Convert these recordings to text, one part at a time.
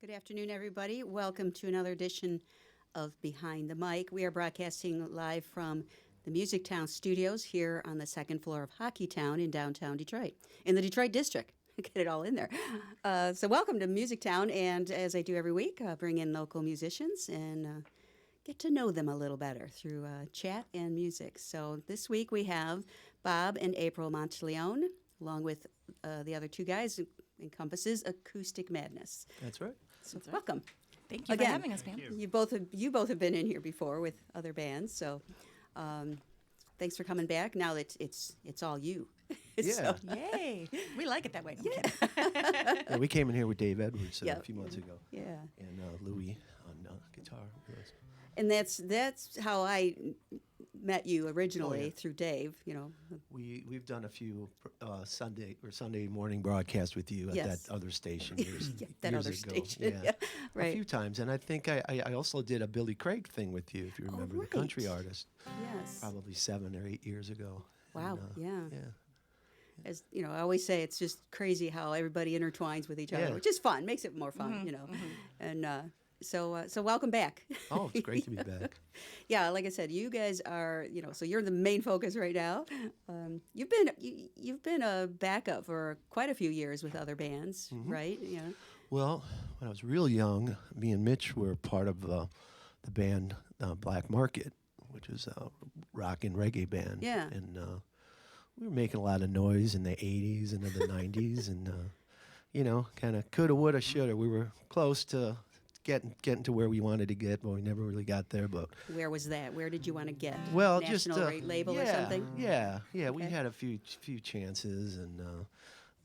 Good afternoon, everybody. Welcome to another edition of Behind the Mic. We are broadcasting live from the MusicTown studios here on the second floor of Hockeytown in downtown Detroit, in the Detroit district. Get it all in there. So welcome to MusicTown, and as I do every week, bring in local musicians and get to know them a little better through chat and music. So this week we have Bob and April Monteleone, along with the other two guys, encompasses Acoustic Madness. That's right. So welcome. Thank you Again, for having us, Pam. You both have been in here before with other bands, so thanks for coming back. Now that it's all you. Yeah. Yay. We like it that way. Yeah, we came in here with Dave Edwards a Yep. few months ago. Yeah. And Louis on guitar. Yes. And that's how I met you originally, Oh, yeah. through Dave. You know. We've done a few Sunday morning broadcasts with you at Yes. that other station years, Yeah, that years other ago. station. Yeah. Yeah, right. A few times, and I think I also did a Billy Craig thing with you, if you remember, right. the country artist, Yes. probably 7 or 8 years ago. Wow. And, Yeah. Yeah. As you know, I always say it's just crazy how everybody intertwines with each other, Yeah. which is fun, makes it more fun, you know. And so welcome back. Oh, it's great to be back. Yeah, like I said, you guys are, you know, so you're the main focus right now. You've been a backup for quite a few years with other bands, right? You know. Well, when I was real young, me and Mitch were part of the band Black Market, which was a rock and reggae band. Yeah. And we were making a lot of noise in the 80s and in the 90s, and, kind of coulda, woulda, shoulda. We were close to getting to where we wanted to get, but we never really got there. But Where was that? Where did you want to get? well, National just rate label or yeah, something? Yeah, we Okay. had a few chances, and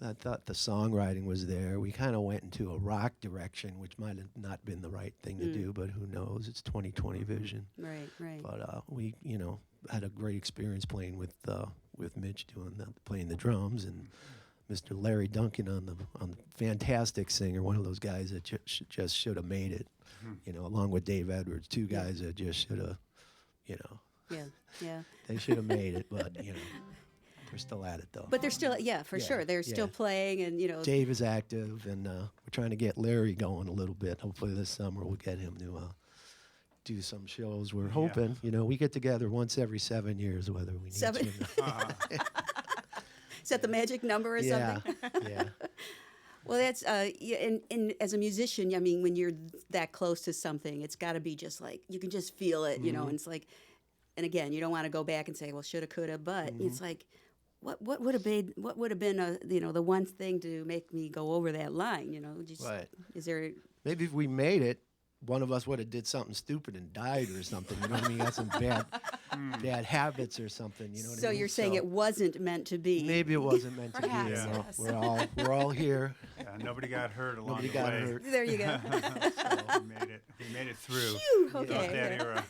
I thought the songwriting was there. We kind of went into a rock direction, which might have not been the right thing to do, but who knows? It's 2020 vision. Right, right. But we, had a great experience playing with Mitch playing the drums, and Mr. Larry Duncan on the fantastic singer, one of those guys that just should have made it, along with Dave Edwards, two guys that just should have, Yeah, yeah. they should have made it, but they're still at it though. But they're still, yeah, for Yeah, sure. They're still yeah. playing, and Dave is active, and we're trying to get Larry going a little bit. Hopefully this summer we'll get him to do some shows. We're hoping, we get together once every 7 years, whether we need 7 to. Or not. Is that the magic number or something? Yeah. Well, that's and as a musician, I mean, when you're that close to something, it's got to be just like you can just feel it, and it's like, and again, you don't want to go back and say, well, shoulda, coulda, but it's like, what would have been the one thing to make me go over that line, Just, Right. Is there? Maybe if we made it, one of us would have did something stupid and died or something. You know what I mean? Got some bad habits or something. You know what I So mean? you're saying it wased meant to be? Maybe it wasn't meant to be. Perhaps, You know? yes. We're all here. Yeah, nobody got hurt along Nobody the got way. hurt. There you go. So we made it through Phew, okay. that era.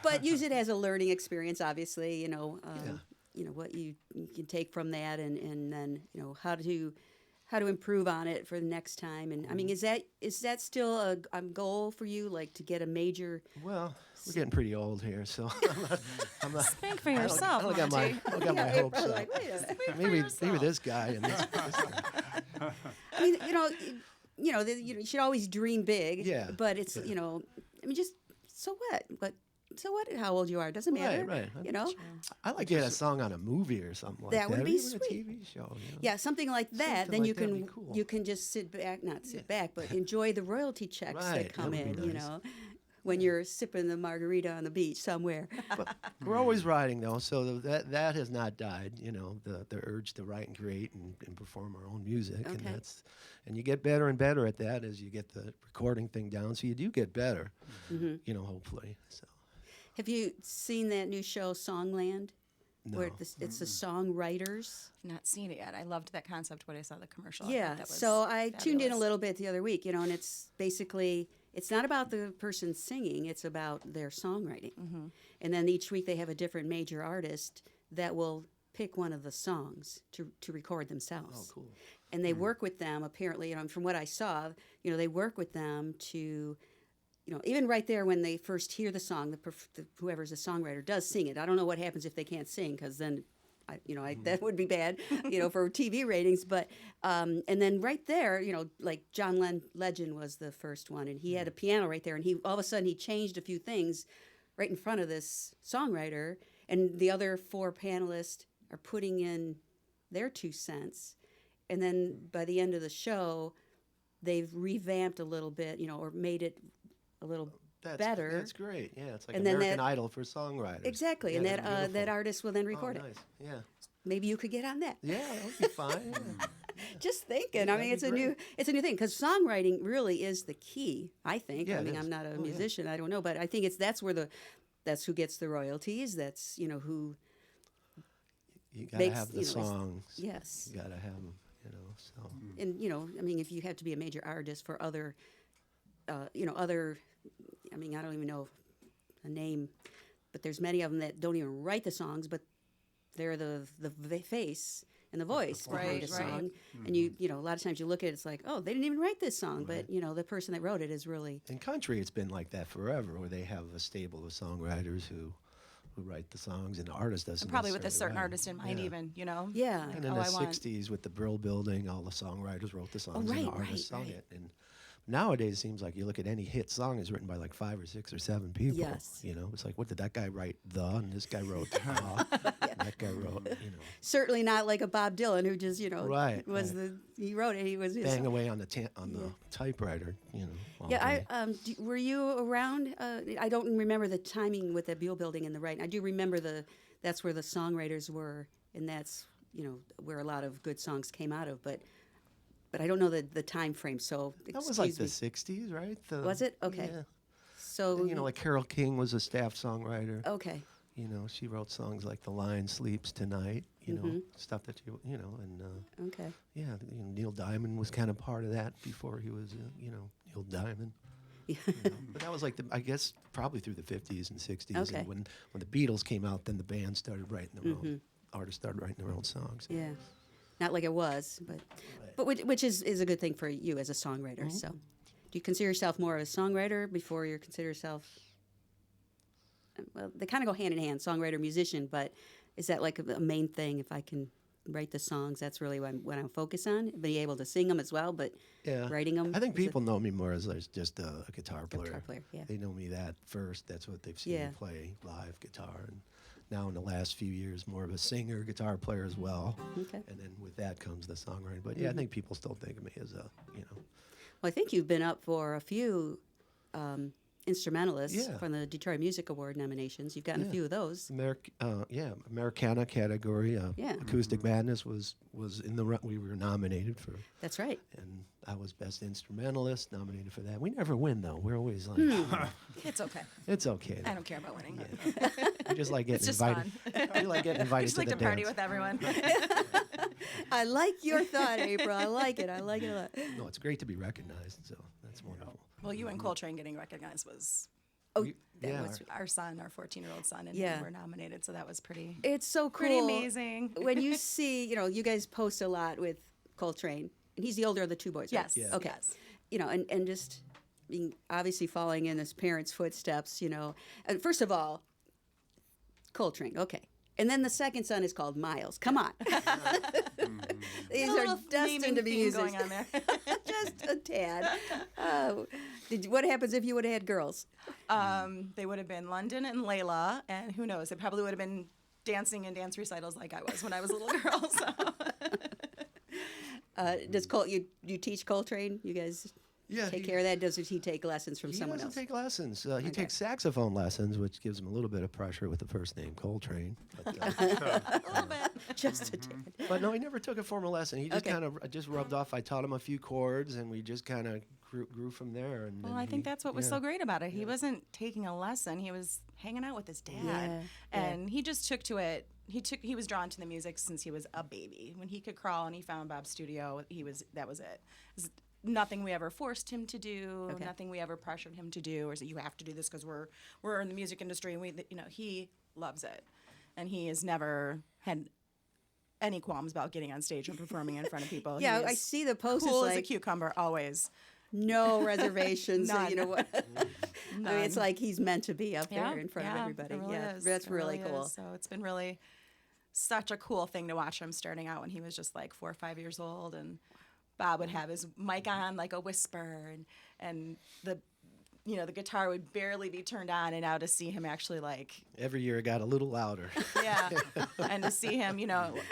But use it as a learning experience, obviously. Yeah. What you can take from that, and then how to improve on it for the next time. And I mean, is that still a goal for you, like to get a major? Well, we're getting pretty old here, so I'm not Speak for yourself, I don't got my hopes April's up. like, wait a minute. Maybe this guy and this guy. I mean, you should always dream big. Yeah. But it's Yeah. I mean, just so what? But so what? How old you are doesn't matter. Right. I like to get a song on a movie or something like that. That would or be even sweet. a TV show. Yeah, something like that. Something Then like you that'd can be cool. you can just sit back, not sit back, but enjoy the royalty checks Right, that come that would in. be nice. When you're sipping the margarita on the beach somewhere. But we're always writing though, so that has not died. The urge to write and create and perform our own music, Okay. and you get better and better at that as you get the recording thing down. So you do get better, hopefully. So Have you seen that new show, Songland? No. Where it's the songwriters. I've not seen it yet. I loved that concept when I saw the commercial. I Yeah, thought that was so I tuned in a fabulous. little bit the other week, and it's basically, it's not about the person singing, it's about their songwriting. And then each week they have a different major artist that will pick one of the songs to record themselves. Oh, cool. And they work with them, apparently, from what I saw, they work with them to, even right there when they first hear the song, whoever's a songwriter does sing it. I don't know what happens if they can't sing, because then that would be bad, for TV ratings. But and then right there, like John Legend was the first one, and he had a piano right there, and he all of a sudden he changed a few things right in front of this songwriter, and the other four panelists are putting in their 2 cents, and then by the end of the show, they've revamped a little bit, or made it a little better. That's great. Yeah, it's like And then American that- Idol for songwriters. Exactly, Yeah, and that's that beautiful. artist will then record Oh, it. nice. Yeah. Maybe you could get on that. Yeah, that would be fine. Yeah. Just thinking. I That'd mean, be great. it's a new thing because songwriting really is the key. I think. Yeah, I it mean, is. I'm not a Oh, yeah. musician. I don't know, but I think that's who gets the royalties. That's who. You gotta Makes, have the you know, it's- songs. Yes, You gotta have them. So. and I mean, if you have to be a major artist for other, other, I mean, I don't even know a name, but there's many of them that don't even write the songs, but they're the face and the voice behind Right, a right. song. And a lot of times you look at it, it's like, oh, they didn't even write this song, but the person that wrote it is really. In country, it's been like that forever, where they have a stable of songwriters who write the songs, and the artist doesn't. Probably with a necessarily certain write 'em. artist in mind, Yeah. even, Yeah. Like, And in oh, the I want- '60s, with the Brill Building, all the songwriters wrote the songs, and right, the artists right, sung right. it. And nowadays, it seems like you look at any hit song is written by like 5 or 6 or 7 people. Yes. It's like, what did that guy write? And this guy wrote and that guy wrote. Certainly not like a Bob Dylan who just Right, was right. he wrote it, he was his. Bang away on the typewriter. All Yeah, day. were you around? I don't remember the timing with the Buell Building and the writing. I do remember that's where the songwriters were, and that's where a lot of good songs came out of. But I don't know the time frame. So That was like excuse the me. '60s, right? Was it? Okay. Yeah. So And, like Carole King was a staff songwriter. okay, She wrote songs like "The Lion Sleeps Tonight." Mm-hmm. Stuff that and okay. yeah, Neil Diamond was kind of part of that before he was, Neil Diamond. But that was like I guess probably through the '50s and '60s, Okay. and when the Beatles came out, then the band started writing their own. Artists started writing their own songs. Yeah, not like it was, but which is a good thing for you as a songwriter. So, do you consider yourself more of a songwriter before you consider yourself? Well, they kind of go hand in hand, songwriter, musician. But is that like a main thing? If I can write the songs, that's really what I'm focused on. Be able to sing them as well, but Yeah, writing them. I think people know me more as just a guitar player. Guitar player, yeah. They know me that first. That's what they've seen Yeah. me play live guitar, and now in the last few years, more of a singer, guitar player as well. Okay. And then with that comes the songwriting. But yeah, I think people still think of me as Well, I think you've been up for a few instrumentalists Yeah. from the Detroit Music Award nominations. You've gotten a Yeah. few of those. Americana category. Yeah. Acoustic Madness was in the we were nominated for, That's right. and I was best instrumentalist, nominated for that. We never win though. We're always like, It's okay. it's okay. I don't care about winning. We just like getting It's just invited. fun. We like getting I invited just to like the to party dance. with everyone. I like your thought, April. I like it. I like it a lot. No, it's great to be recognized. So that's wonderful. Well, you and Coltrane getting recognized was Oh, that Yeah. was our son, our 14-year-old son, and Yeah. we were nominated, so that was pretty It's so cool. pretty amazing. When you see, you guys post a lot with Coltrane, and he's the older of the two boys, right? Yes. Yeah. Okay. Yes. And just being obviously following in his parents' footsteps, And first of all, Coltrane, okay. And then the second son is called Miles. Come on. These A are little destined naming to be theme musicians. going on there. Just a tad. What happens if you would have had girls? They would have been London and Layla, and who knows? They probably would have been dancing in dance recitals like I was when I was a little girl. So. Does you teach Coltrane? You guys Yeah, take care of that? Does he take lessons from He someone doesn't else? take lessons. He takes saxophone lessons, which gives him a little bit of pressure with the first name Coltrane. But, A little bit. Just a tad. but no, he never took a formal lesson. He just Okay. kind of just rubbed off. I taught him a few chords, and we just kind of grew from there. And Well, then I think he- that's what was yeah. so great about it. He wasn't taking a lesson. He was hanging out with his dad. Yeah, And he just took to it. He was drawn to the music since he was a baby. When he could crawl and he found Bob's studio, that was it. Nothing we ever forced him to do, Okay. nothing we ever pressured him to do, or said you have to do this because we're in the music industry, and he loves it. And he has never had any qualms about getting on stage and performing in front of people. Yeah, He I is see the post. cool It's as a like cucumber, always. no reservations. None. You know what? I mean, it's like he's meant to be up there in front of everybody. It really Yeah, is. that's It really cool. is. So it's been really such a cool thing to watch him starting out when he was just like 4 or 5 years old, and Bob would have his mic on like a whisper, and the the guitar would barely be turned on, and now to see him actually like Every year it got a little louder. yeah, and to see him,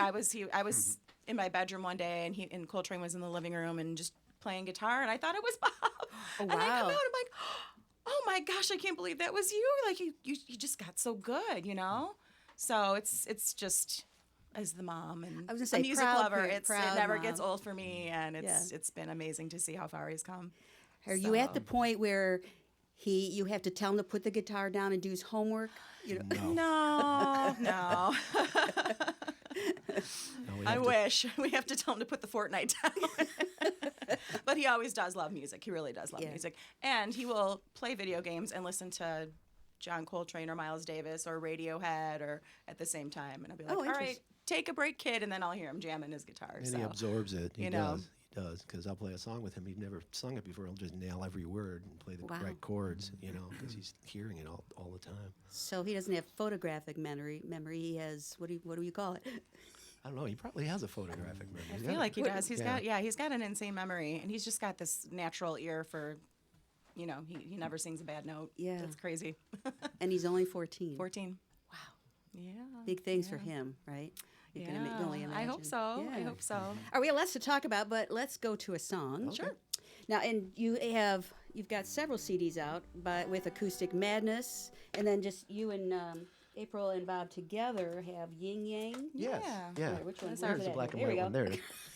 I was in my bedroom one day, and Coltrane was in the living room and just playing guitar, and I thought it was Bob. Oh, And I come wow. out, I'm like, oh my gosh, I can't believe that was you. Like you just got so good, So it's just as the mom and I was gonna say, a music proud lover, parent, it proud never mom. gets old for me, and Yeah. it's been amazing to see how far he's come. Are you at the So- point where you have to tell him to put the guitar down and do his homework? No. No. No, we I have to- wish. We have to tell him to put the Fortnite down. But he always does love music. He really does love Yeah. music. And he will play video games and listen to John Coltrane or Miles Davis or Radiohead or at the all time. And I'll be like, Oh, all right, interesting. take a break, kid. And then I'll hear him jamming his guitar. And so. he absorbs it. He you know. does. He does. Because I'll play a song with him. He's never sung it before. He'll just nail every word and play the Wow. right chords, because he's hearing it all the time. So he doesn't have photographic memory. He has what do you call it? I don't know. He probably has a photographic memory. I feel like he does. He's Yeah. he's got an insane memory. And he's just got this natural ear for, he never sings a bad note. Yeah. That's crazy. And he's only 14. 14. Wow. Yeah. Big things for yeah. him, right? You can Yeah, only imagine. I hope so. I Yeah. hope so. All right, we have lots to talk about, but let's go to a song. Okay. Sure. Now, and you've got several CDs out, but with Acoustic Madness, and then just you and April and Bob together have Yin Yang. Yes. Yeah. Yeah. All right, which one? That's Where's our- There's it the at? black and Here we white go. one there.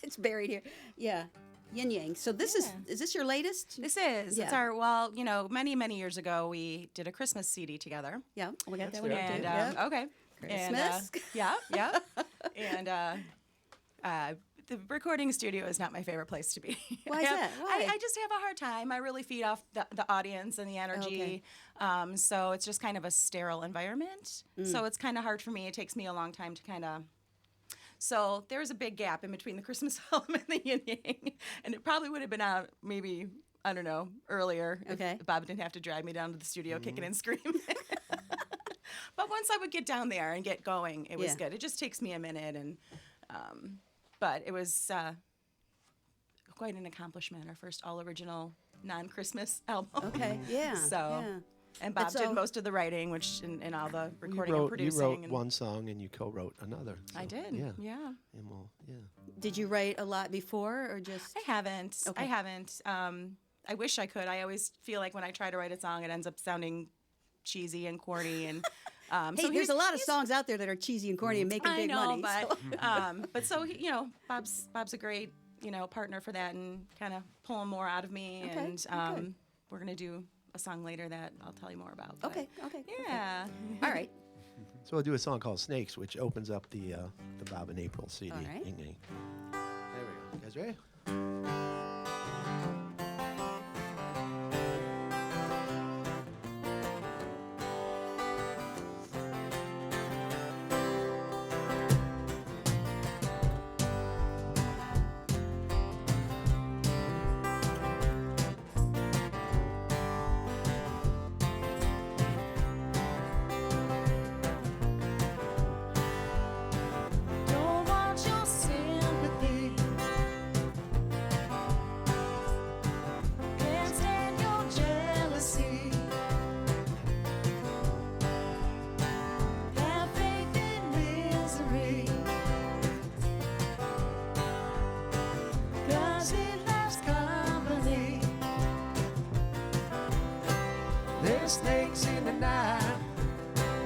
It's buried here. Yeah, Yin Yang. So this Yeah. is this your latest? This is. It's Yeah. our, many years ago, we did a Christmas CD together. Yeah, we got That's that one. right. up And, too. Yeah. okay. Christmas. Yeah. And the recording studio is not my favorite place to be. Why is that? Why? I just have a hard time. I really feed off the audience and the energy. Okay. So it's just kind of a sterile environment. So it's kind of hard for me. It takes me a long time to kind of. So there's a big gap in between the Christmas album and the Yin Yang. And it probably would have been out maybe, I don't know, earlier Okay. if Bob didn't have to drag me down to the studio kicking and screaming. But once I would get down there and get going, it was Yeah. good. It just takes me a minute, and but it was quite an accomplishment. Our first all original non-Christmas album. Okay. Yeah. So, yeah. and Bob so- did most of the writing, which and all the recording you and wrote, producing. You wrote and one song and you co-wrote another. I so, did. Yeah. Yeah. And yeah. Did you write a lot before, or just? I haven't. Okay. I haven't. I wish I could. I always feel like when I try to write a song, it ends up sounding cheesy and corny. And Hey, so there's a lot of he's- songs out there that are cheesy and corny and making I big know, money. but so- but so Bob's a great partner for that and kind of pulling more out of me. Okay, And okay. we're gonna do a song later that I'll tell you more about. but Okay. Yeah. All right. So we'll do a song called Snakes, which opens up the Bob and April CD. All right. Ying Yang. There we go. You guys ready? Don't want your sympathy. Can't stand your jealousy. Have faith in misery. 'Cause it loves company. There's snakes in the night,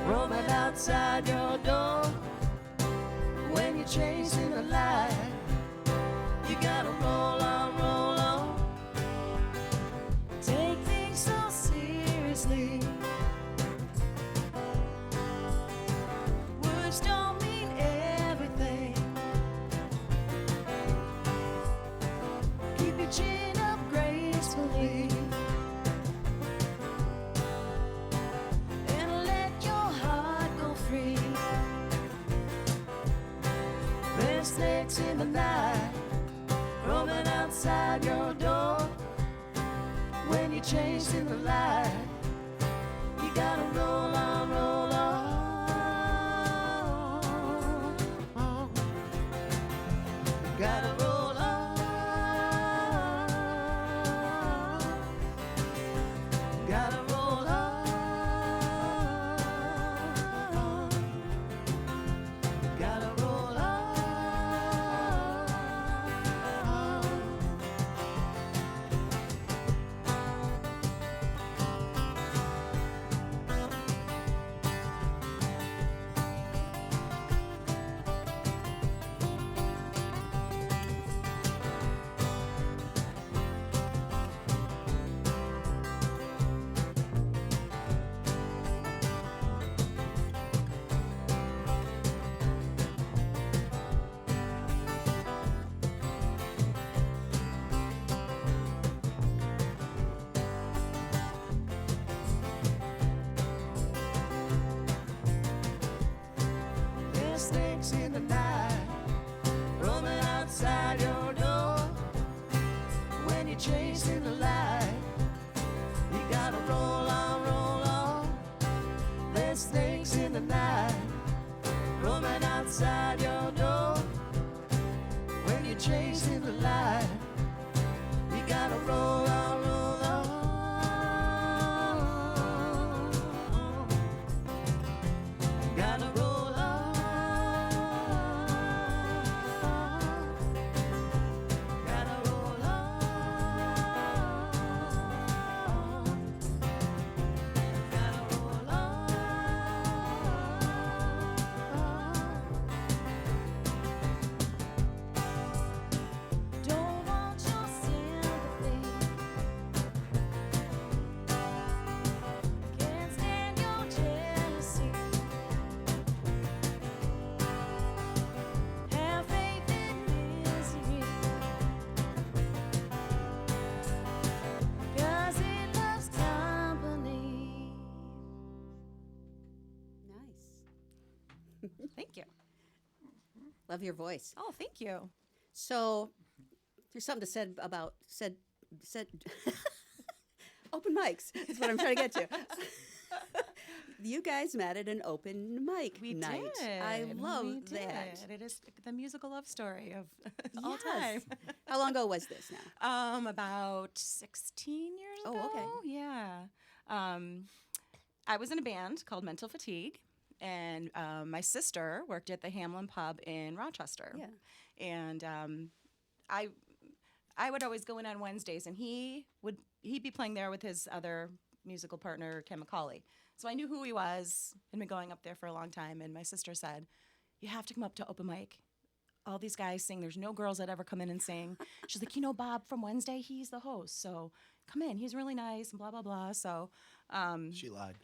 roaming outside your door. When you're chasing the light, you gotta roll on. Take things so seriously. Words don't mean everything. Keep your chin up gracefully. And let your heart go free. There's snakes in the night, roaming outside your door. When you're chasing the light, you gotta roll on. snakes in the night, roaming outside your door. When you're chasing the light, you gotta roll on, roll on. There's snakes in the night, roaming outside your door. When you're chasing the light, you gotta roll on, roll on. Gotta roll on. Gotta roll on. Gotta roll on. Don't want your sympathy. Can't stand your jealousy. Have faith in misery. 'Cause it loves company. Nice. Thank you. Love your voice. Oh, thank you. So there's something to said about said open mics. That's what I'm trying to get to. You guys met at an open mic We night. did. I love We that. did. It is the musical love story of all Yes. time. How long ago was this now? About 16 years Oh, ago. okay. Yeah. I was in a band called Mental Fatigue, and my sister worked at the Hamlin Pub in Rochester. Yeah. And I would always go in on Wednesdays, and he'd be playing there with his other musical partner, Ken McCauley. So I knew who he was and been going up there for a long time. And my sister said, "You have to come up to open mic. All these guys sing. There's no girls that ever come in and sing." She's like, Bob from Wednesday, he's the host. So come in. He's really nice and blah, blah, blah. So, She lied.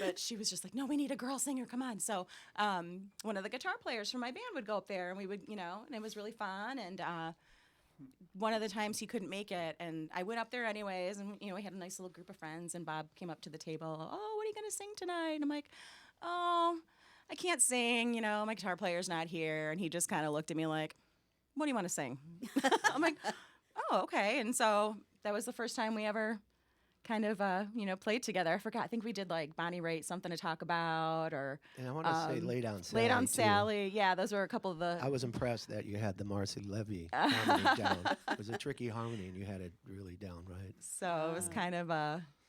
but she was just like, "No, we need a girl singer. Come on." So one of the guitar players from my band would go up there, and we would, and it was really fun. And one of the times he couldn't make it, and I went up there anyways, and we had a nice little group of friends, and Bob came up to the table. "Oh, what are you gonna sing tonight?" And I'm like, "Oh, I can't sing. My guitar player's not here." And he just kind of looked at me like, "What do you want to sing?" I'm like, "Oh, okay." And so that was the first time we ever kind of played together. I forgot. I think we did like Bonnie Raitt, Something to Talk About, or And I want to say Lay Down Sally. Lay Down too. Sally. Yeah, those were a couple of the. I was impressed that you had the Marcy Levy harmony down. It was a tricky harmony, and you had it really down right. So it was kind of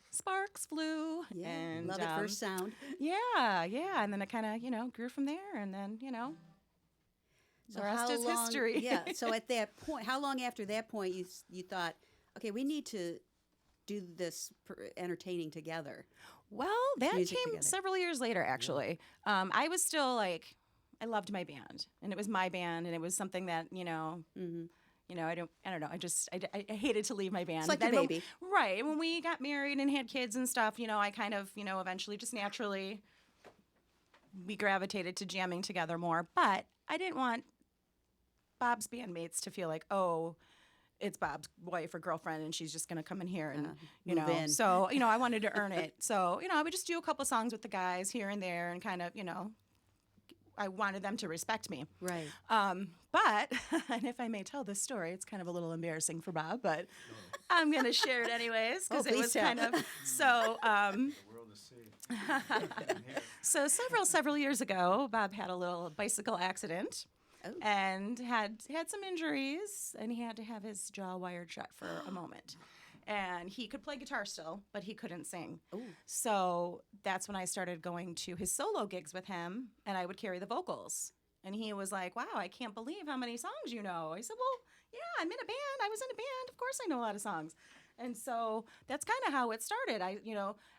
sparks flew. Yeah. And Love at first sound. Yeah. And then it kind of grew from there, and then the rest is history. Yeah. So at that point, how long after that point you thought, okay, we need to do this entertaining together? Well, that music came together. several years later, actually. I was still like, I loved my band, and it was my band, and it was something that I don't know. I hated to leave my band. It's like Then your when- baby. right? When we got married and had kids and stuff, I kind of, eventually just naturally we gravitated to jamming together more. But I didn't want Bob's bandmates to feel like, oh, it's Bob's wife or girlfriend, and she's just going to come in here and, move in. So, I wanted to earn it. So, I would just do a couple songs with the guys here and there and kind of, I wanted them to respect me. Right. But, and if I may tell this story, it's kind of a little embarrassing for Bob, but I'm going to share it anyways because Oh, it please was tell. kind of, so, The world is see. so several years ago, Bob had a little bicycle accident. Oh. And had some injuries, and he had to have his jaw wired shut for a moment. And he could play guitar still, but he couldn't sing. Ooh. So that's when I started going to his solo gigs with him, and I would carry the vocals. And he was like, "Wow, I can't believe how many songs you know." I said, "Well, yeah, I'm in a band. I was in a band. Of course I know a lot of songs." And so that's kind of how it started.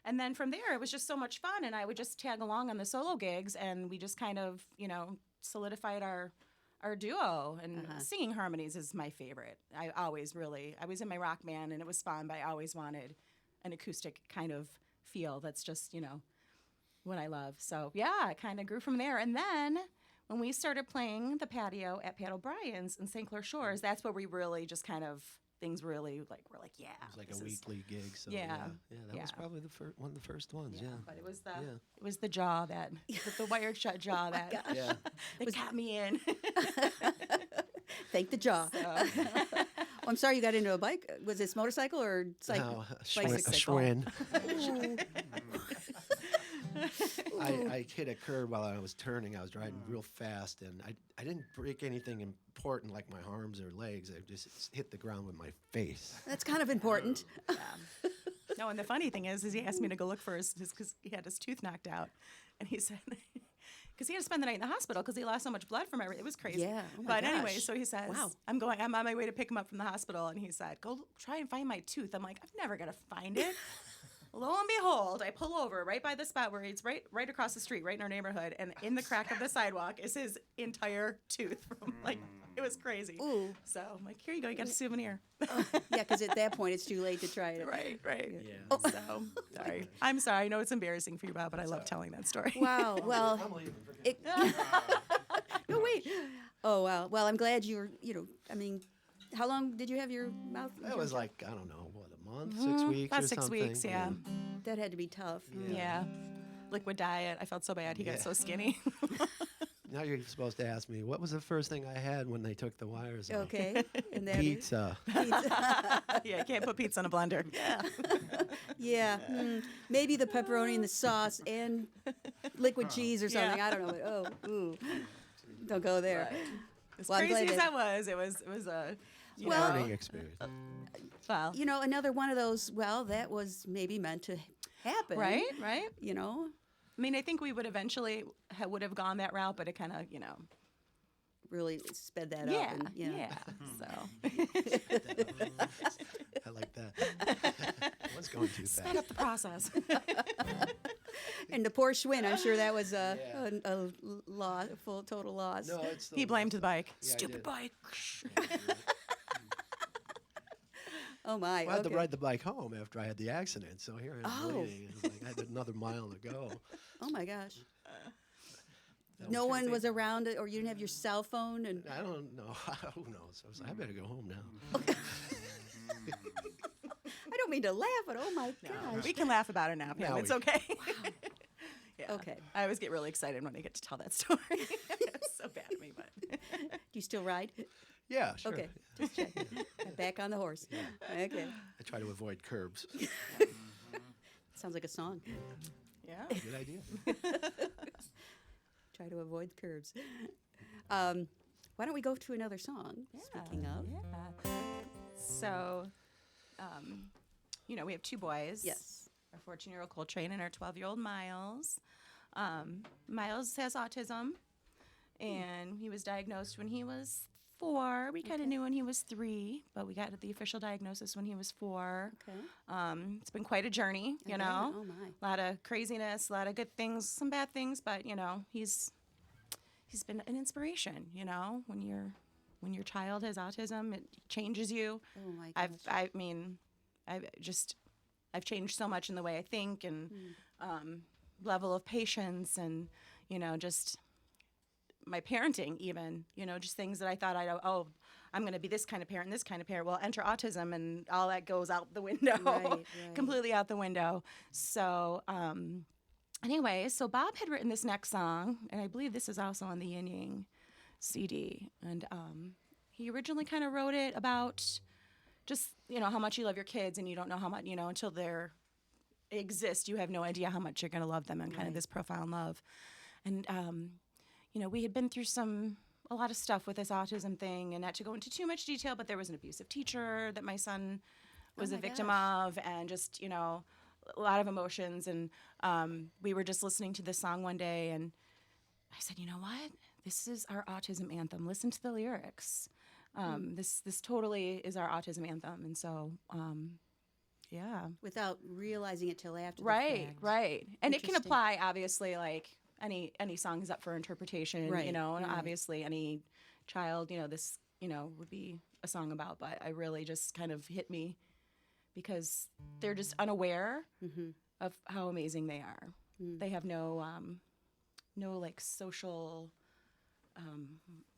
And then from there, it was just so much fun, and I would just tag along on the solo gigs, and we just kind of, solidified our duo. And singing harmonies is my favorite. I was in my rock band, and it was fun, but I always wanted an acoustic kind of feel that's just, what I love. So yeah, it kind of grew from there. And then when we started playing the patio at Pat O'Brien's in St. Clair Shores, that's where we really just kind of things really like we're like, yeah, It was like this a is- weekly gig. So Yeah. that was Yeah. probably one of the first ones. Yeah. But it was the Yeah. it was the jaw that the wired shut jaw that Yeah. that got me in. Thank the jaw. Oh, I'm sorry you got into a bike. Was this motorcycle or cycle? No, a bicycle. Schwinn. Ooh. I hit a curb while I was turning. I was driving real fast, and I didn't break anything important like my arms or legs. I just hit the ground with my face. That's kind of important. No, and the funny thing is he asked me to go look for his because he had his tooth knocked out, and he said because he had to spend the night in the hospital because he lost so much blood from everything. It was crazy. Yeah. Oh my but anyway, gosh. so he says, Wow. I'm on my way to pick him up from the hospital, and he said, go try and find my tooth. I'm like, I'm never gonna find it. Lo and behold, I pull over right by the spot where he's right across the street, right in our neighborhood, and in the crack of the sidewalk is his entire tooth from it was crazy. Ooh. So I'm like, here you go, you got a souvenir. Yeah, because at that point it's too late to try it. Right. Yeah. So sorry. I'm sorry. I know it's embarrassing for you, Bob, but I love telling that story. Wow. Well, no wait. Oh wow. Well, I'm glad you were. I mean, how long did you have your mouth? That was like, I don't know, what, a month, 6 weeks About or 6 something? weeks, yeah. That had to be tough. Yeah. Liquid diet. I felt so bad. He got Yeah. so skinny. Now you're supposed to ask me, what was the first thing I had when they took the wires off? Okay. And that Pizza. Yeah, you can't put pizza in a blender. Yeah. Maybe the pepperoni and the sauce and liquid cheese or something. Yeah. I don't know. But, oh, ooh. Don't go there. As Well, I'm crazy glad as that- that was, it was a Well- Learning experience. well, Another one of those. Well, that was maybe meant to happen. right. I mean, I think we would eventually would have gone that route, but it kind of, Really sped that yeah, up. And, yeah. So I like that. I was going too sped fast. up the process. And the poor Schwinn, I'm sure that was a loss, a full total loss. No, it's He blamed the bike. Yeah, I Stupid did. bike. Oh my. I had to Okay. ride the bike home after I had the accident, so here I'm Oh. bleeding. It's like I had another mile to go. Oh my gosh. That No was one crazy. was around, or you didn't have your cell phone, and I don't know. Who knows? I was like, I better go home now. I don't mean to laugh, but oh my gosh. We can laugh about it now, Pam. Now It's we okay. Yeah. Okay. I always get really excited when I get to tell that story. It's so bad at me, but Do you still ride? Yeah, sure. Okay, just check. Back on the horse. Okay. I try to avoid curbs. Sounds like a song. yeah. Good idea. Try to avoid the curves. Why don't we go to another song? Speaking of. Yeah. So, we have two boys. Yes. Our 14-year-old Coltrane and our 12-year-old Miles. Miles has autism, and he was diagnosed when he was 4. We kind of knew when he was 3, but we got the official diagnosis when he was 4. Okay. It's been quite a journey, I bet. Oh my. A lot of craziness, a lot of good things, some bad things, but he's been an inspiration. When your child has autism, it changes you. Oh my gosh. I've changed so much in the way I think and level of patience and just my parenting even just things that I thought I'm going to be this kind of parent, well, enter autism and all that goes out the window. Right. Completely out the window. So anyway, so Bob had written this next song, and I believe this is also on the Yin Yang CD, and he originally kind of wrote it about just how much you love your kids, and you don't know how much until they're exist, you have no idea how much you're going to love them, and kind of this profound love. And we had been through a lot of stuff with this autism thing, and not to go into too much detail, but there was an abusive teacher that my son was Oh a my victim gosh. of, and just a lot of emotions. And we were just listening to this song one day, and I said, you know what, this is our autism anthem. Listen to the lyrics. This totally is our autism anthem. And so yeah. Without realizing it till after the Right, fact. right. And it can Interesting. apply, obviously, like any song is up for interpretation, Right, and right. obviously any child, this, would be a song about, but I really just kind of hit me because they're just unaware of how amazing they are. They have no like social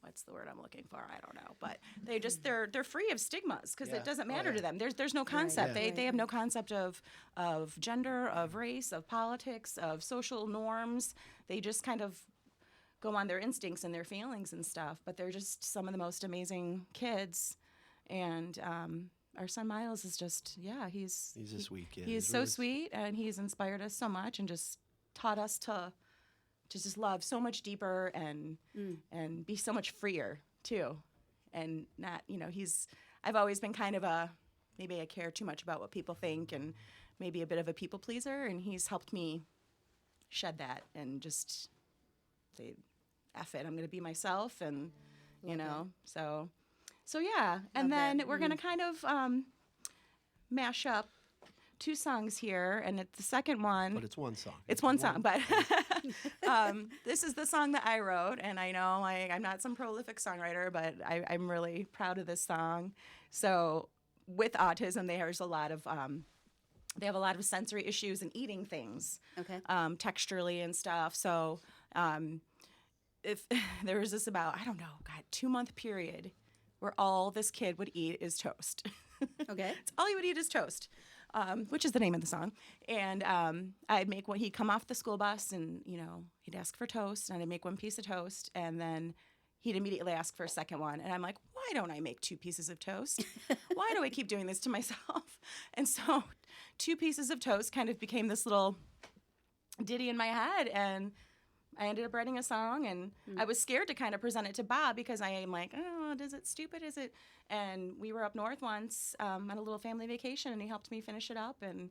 what's the word I'm looking for? I don't know, but they're free of stigmas because Yeah. it doesn't Oh, matter yeah. to them. There's no concept. Yeah. They have no concept of gender, of race, of politics, of social norms. They just kind of go on their instincts and their feelings and stuff. But they're just some of the most amazing kids, and our son Miles is just he's He's a sweet kid. He is He's so really sweet, and he's inspired us so much and just taught us to just love so much deeper and be so much freer too, and not I've always been kind of maybe I care too much about what people think and maybe a bit of a people pleaser, and he's helped me shed that and just say, F it, I'm gonna be myself, and so yeah. And Love then that. we're gonna kind of mash up 2 songs here, and it's the second one. But it's one song. It's one song, but this is the song that I wrote, and I know I'm not some prolific songwriter, but I'm really proud of this song. So with autism, there's a lot of they have a lot of sensory issues and eating things, Okay. texturally and stuff. So if there was this about 2-month period where all this kid would eat is toast. Okay. It's all he would eat is toast. Which is the name of the song. And I'd make he'd come off the school bus and, he'd ask for toast, and I'd make 1 piece of toast, and then he'd immediately ask for a second one. And I'm like, why don't I make 2 pieces of toast? Why do I keep doing this to myself? And so 2 pieces of toast kind of became this little ditty in my head, and I ended up writing a song, and I was scared to kind of present it to Bob because I am like, oh, is it stupid? Is it? And we were up north once on a little family vacation, and he helped me finish it up. And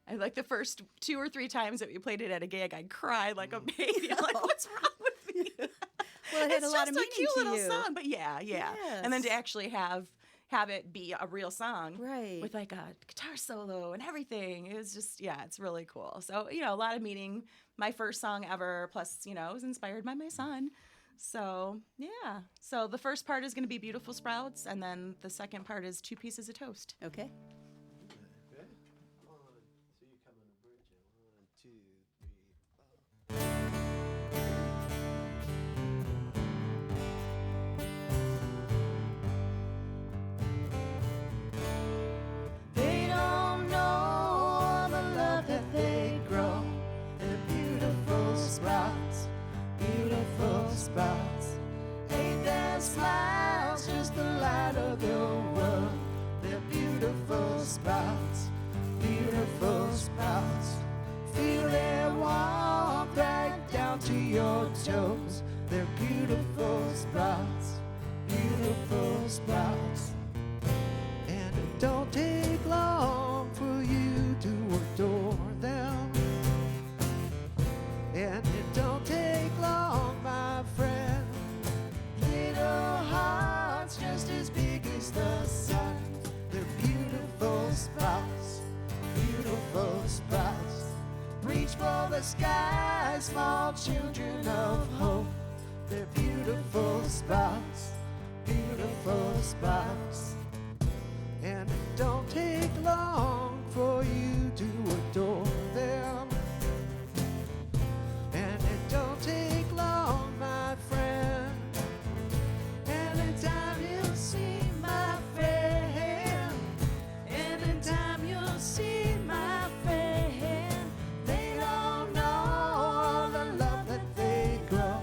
I like the first 2 or 3 times that we played it at a gig, I cried like a baby. I'm like, what's wrong with me? Well, it had It's a lot just of a meaning cute to little you. song, but yeah. And then to Yes. actually have it be a real song, Right. with like a guitar solo and everything. It was just, it's really cool. So, a lot of meaning. My first song ever, plus, it was inspired by my son. So, yeah. So the first part is going to be Beautiful Sprouts, and then the second part is 2 pieces of toast. Okay. Okay. So you come on the bridge. 1, 2, 3, 4. They don't know the love that they grow. They're beautiful sprouts, beautiful sprouts. Ain't their smiles just the light of your world? They're beautiful sprouts, beautiful sprouts. Feel their warmth right down to your toes. They're beautiful sprouts, beautiful sprouts. And it don't take long for you to adore them. And it don't take long, my friend. Little hearts just as big as the sun. They're beautiful sprouts, beautiful sprouts. Reach for the sky, small children of hope. They're beautiful sprouts, beautiful sprouts. And it don't take long for you to adore them. And it don't take long, my friend. Anytime you see my friend, anytime you see my friend, they don't know all the love that they grow.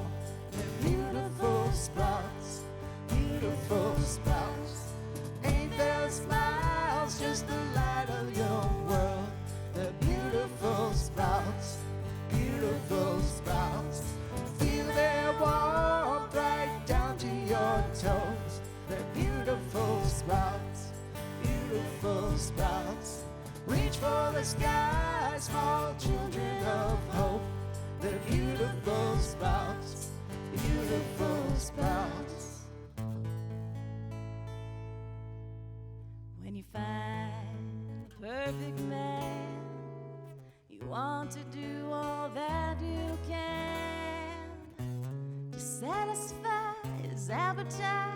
They're beautiful sprouts, beautiful sprouts. Ain't their smiles just the light of your world? They're beautiful sprouts, beautiful sprouts. Feel their warmth right down to your toes. They're beautiful sprouts, beautiful sprouts. Reach for the sky, small children of hope. They're beautiful sprouts, beautiful sprouts. When you find a perfect man, you want to do all that you can to satisfy his appetite.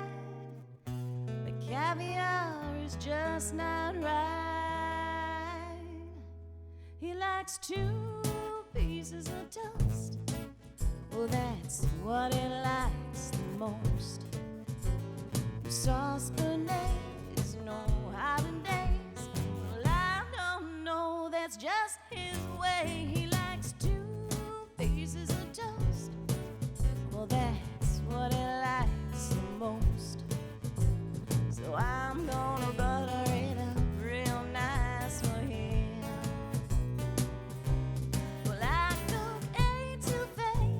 The caviar is just not right. He likes 2 pieces of toast, well, that's what it likes the most. Sauce beignets, no holidays. Well, I don't know, that's just his way. He likes 2 pieces of toast. Well, that's what he likes the most. So I'm gonna butter it up real nice for him. Well, I cook etouffee,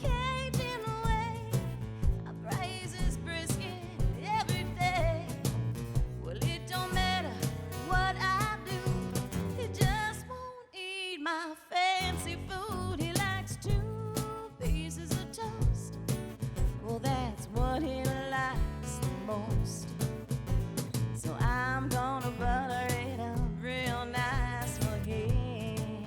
Cajun way. I praise his brisket every day. Well, it don't matter what I do, he just won't eat my fancy food. He likes 2 pieces of toast. Well, that's what he likes the most. So I'm gonna butter it up real nice for him.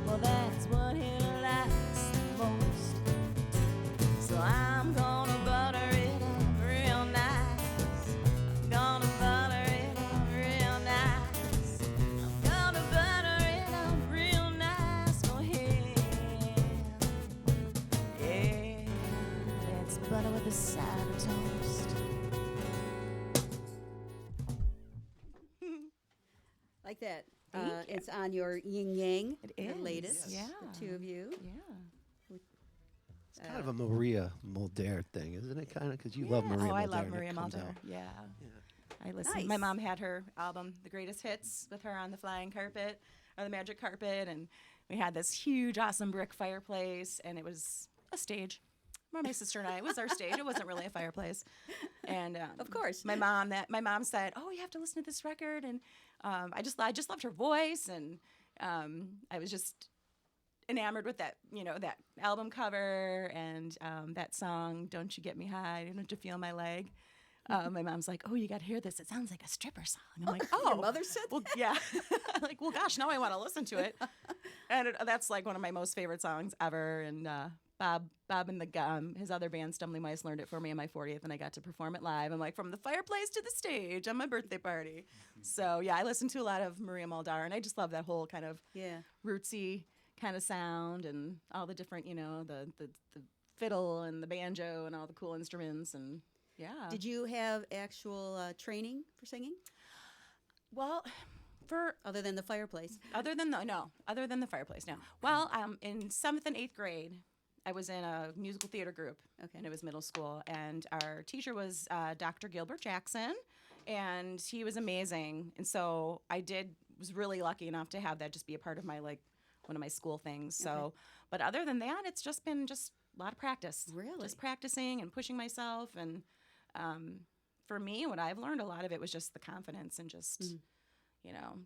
Well, that's what he likes the most. So I'm gonna butter it up real nice. I'm gonna butter it up real nice. I'm gonna butter it up real nice for him. Yeah, that's butter with a side of toast. Like that. Thank you. It's on your Yin Yang, It the is, latest, yeah. the 2 of you. Yeah. It's kind of a Maria Mulder thing, isn't it? Kind of because you love Maria Mulder. Oh, I love and it Maria comes Mulder. out. Yeah. I listen. Nice. My mom had her album, The Greatest Hits, with her on the flying carpet, or the magic carpet, and we had this huge, awesome brick fireplace, and it was a stage. Well, my sister and I, it was our stage. It wasn't really a fireplace. And Of course. my mom said, "Oh, you have to listen to this record," and I just loved her voice, and I was just enamored with that, that album cover and that song, "Don't You Get Me High, Don't You Feel My Leg." My mom's like, "Oh, you got to hear this. It sounds like a stripper song." I'm like, "Oh, Your mother said well, that? yeah." I'm like, well, gosh, now I want to listen to it. And that's like one of my most favorite songs ever. And Bob and his other band, Stumbling Mice, learned it for me on my 40th, and I got to perform it live. I'm like, from the fireplace to the stage on my birthday party. So yeah, I listen to a lot of Maria Mulder, and I just love that whole kind of Yeah. rootsy kind of sound and all the different, the fiddle and the banjo and all the cool instruments, and yeah. Did you have actual training for singing Well, for other than the fireplace? other than the fireplace. No. Well, in 7th and 8th grade, I was in a musical theater group, Okay. and it was middle school, and our teacher was Dr. Gilbert Jackson, and he was amazing. And so was really lucky enough to have that just be a part of my, like, one of my school things. So, but other than that, it's just been just a lot of practice. Really? Just practicing and pushing myself. And for me, what I've learned, a lot of it was just the confidence and just,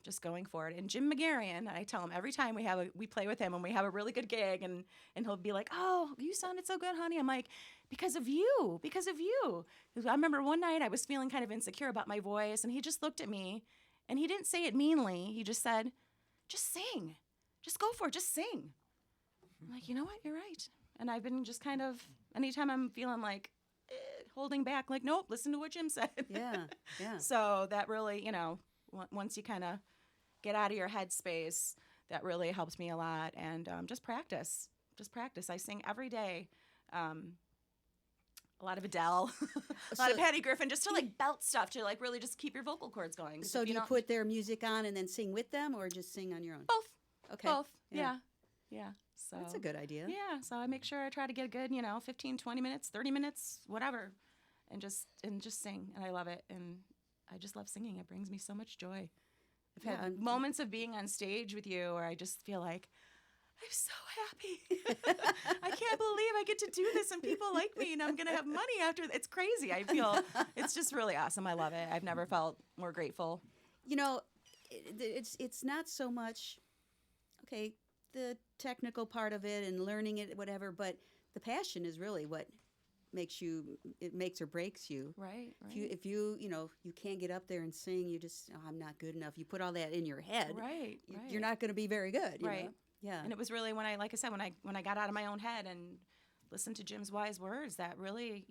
just going for it. And Jim McGarrian, I tell him every time we play with him and we have a really good gig, and he'll be like, "Oh, you sounded so good, honey." I'm like, because of you. 'Cause I remember one night I was feeling kind of insecure about my voice, and he just looked at me, and he didn't say it meanly. He just said, "Just sing. Just go for it. Just sing." I'm like, you know what? You're right. And I've been just kind of, anytime I'm feeling like holding back, like, nope, listen to what Jim said. Yeah, yeah. So that really, once you kind of get out of your headspace, that really helps me a lot. And just practice. I sing every day. A lot of Adele, a lot of Patty Griffin, just to like belt stuff, to like really just keep your vocal cords going. 'Cause So if do you don't- put their music on and then sing with them, or just sing on your own? both? Okay. Both. Yeah. Yeah. So That's a good idea. Yeah. So I make sure I try to get a good, 15, 20 minutes, 30 minutes, whatever, and just sing. And I love it. And I just love singing. It brings me so much joy. I've had Yeah, moments of being on stage with you where I just feel like, I'm so happy. I can't believe I get to do this and people like me and I'm going to have money after. It's crazy. I feel it's just really awesome. I love it. I've never felt more grateful. You know, it's not so much, okay, the technical part of it and learning it, whatever, but the passion is really what it makes or breaks you. Right. If you you can't get up there and sing, you just, oh, I'm not good enough. You put all that in your head. Right. You're not going to be very good. You Right. know? Yeah. And it was really when I got out of my own head and listened to Jim's wise words that really,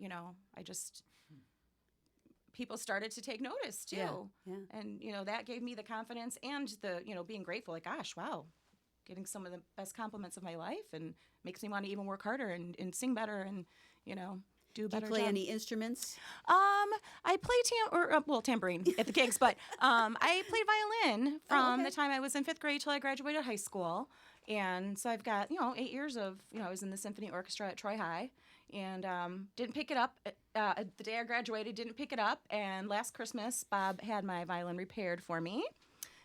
people started to take notice too. Yeah. And, that gave me the confidence and the, being grateful, like, gosh, wow, getting some of the best compliments of my life and makes me want to even work harder and sing better and, do a Do you better play job. any instruments? I play tambourine at the gigs, but I played violin from the time I was in 5th grade till I graduated high school. And so I've got, 8 years of, I was in the symphony orchestra at Troy High and didn't pick it up. The day I graduated, didn't pick it up. And last Christmas, Bob had my violin repaired for me.